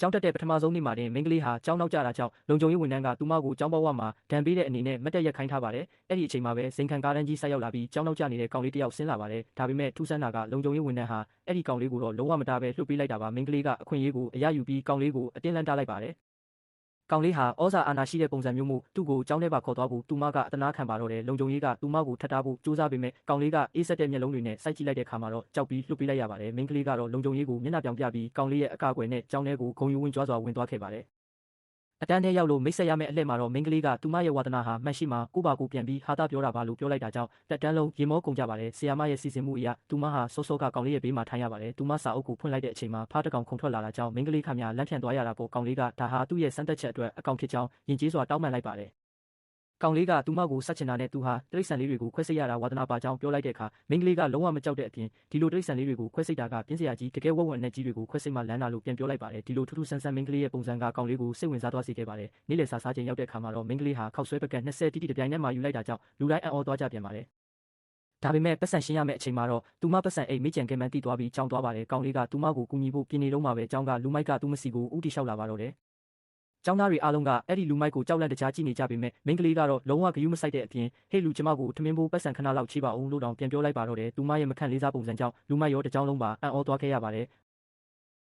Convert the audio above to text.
ကျောင်းတက်တဲ့ပထမဆုံးနေ့မှာတင်မိန်းကလေးဟာကျောင်းနောက်ကျတာကြောင့်လုံခြုံရေးဝန်ထမ်းကသူမကိုကျောင်းပေါက်ဝမှာဒဏ်ပေးတဲ့အနေနဲ့မတ်တက်ရက်ခိုင်းထားပါတယ်။အဲ့ဒီအချိန်မှာပဲဇိမ်ခံကားတန်းကြီးဆိုက်ရောက်လာပြီးကျောင်းနောက်ကျနေတဲ့ကောင်လေးတစ်ယောက်ဆင်းလာပါတယ်။ဒါပေမဲ့ထူးဆန်းတာကလုံခြုံရေးဝန်ထမ်းဟာအဲ့ဒီကောင်လေးကိုတော့လုံးဝမတားပဲလွှတ်ပေးလိုက်တာပါ။မိန်းကလေးကအခွင့်အရေးကိုအရယူပြီးကောင်လေးကိုအတင်းလန့်တားလိုက်ပါတယ်။ကောင်လေးဟာဩဇာအာဏာရှိတဲ့ပုံစံမျိုးမို့သူ့ကိုကျောင်းထဲပါခေါ်သွားဖို့သူမကအတနာခံပါတော့တယ်လုံခြုံရေးကသူမကိုထပ်တားဖို့စူးစမ်းပေမဲ့ကောင်လေးကအေးဆက်တဲ့မျက်လုံးတွေနဲ့စိုက်ကြည့်လိုက်တဲ့ခါမှာတော့ကြောက်ပြီးလွှတ်ပေးလိုက်ရပါတယ်မိန်းကလေးကတော့လုံခြုံရေးကိုမျက်နှာပြောင်ပြပြီးကောင်လေးရဲ့အကာအကွယ်နဲ့ကျောင်းထဲကိုဂုံယူဝင်ကြွားစွာဝင်သွားခဲ့ပါတယ်အတန်းထဲရောက်လို့မိတ်ဆက်ရမယ့်အလှည့်မှာတော့မိန်းကလေးကသူမရဲ့ဝါသနာဟာမှန်ရှိမှကိုပါကိုပြန်ပြီးဟာတာပြောတာပါလို့ပြောလိုက်တာကြောင့်တက်တန်းလုံးရေမောကုန်ကြပါတယ်ဆီယာမရဲ့စီစဉ်မှုအရသူမဟာစောစောကကောင်လေးရဲ့ဘေးမှာထိုင်ရပါတယ်သူမစာအုပ်ကိုဖွင့်လိုက်တဲ့အချိန်မှာဖားတကောင်ခုန်ထွက်လာတာကြောင့်မိန်းကလေးခမလမ်းဖြန့်သွားရတာပေါ့ကောင်လေးကဒါဟာသူ့ရဲ့စမ်းသပ်ချက်အတွက်အကောင်ဖြစ်ကြောင်းယဉ်ကျေးစွာတောင်းပန်လိုက်ပါတယ်ကောင်လေးကသူမကိုဆက်ချင်တာနဲ့သူဟာတိရစ္ဆာန်လေးတွေကိုခွဲစိတ်ရတာဝါသနာပါကြောင်းပြောလိုက်တဲ့အခါမိန်းကလေးကလုံးဝမကြောက်တဲ့အပြင်ဒီလိုတိရစ္ဆာန်လေးတွေကိုခွဲစိတ်တာကပြင်းစရာကြီးတကယ်ဝက်ဝက်နဲ့ကြီးတွေကိုခွဲစိတ်မှလမ်းလာလို့ပြန်ပြောလိုက်ပါတယ်ဒီလိုထူးထူးဆန်းဆန်းမိန်းကလေးရဲ့ပုံစံကကောင်လေးကိုစိတ်ဝင်စားသွားစေခဲ့ပါတယ်နေ့လယ်စာစားချိန်ရောက်တဲ့အခါမှာတော့မိန်းကလေးဟာခောက်ဆွဲပကတ်20တိတိတပြိုင်နက်မှယူလိုက်တာကြောင့်လူတိုင်းအံ့ဩသွားကြပြန်ပါတယ်ဒါပေမဲ့ပတ်စံရှင်းရမယ့်အချိန်မှာတော့သူမပတ်စံအိတ်မိကြံကဲမှန်းတိသွားပြီးကြောင်းသွားပါတယ်ကောင်လေးကသူမကိုကူညီဖို့ပြင်နေတော့မှပဲကြောင်းကလူမိုက်ကသူ့မစီကိုဥတီလျှောက်လာပါတော့တယ်ကျောင်းသားတွေအားလုံးကအဲ့ဒီလူမိုက်ကိုကြောက်လန့်တကြားကြည့်နေကြပေမဲ့မိန်းကလေးကတော့လုံးဝဂရုမစိုက်တဲ့အပြင်ဟေ့လူကျမကိုထမင်းဘိုးပတ်စံခဏလောက်ချိပါအောင်လို့တောင်ပြန်ပြောလိုက်ပါတော့တယ်သူမရဲ့မခန့်လေးစားပုံစံကြောင့်လူမိုက်ရောတကြောင်းလုံးပါအံ့ဩသွားခဲ့ရပါတယ်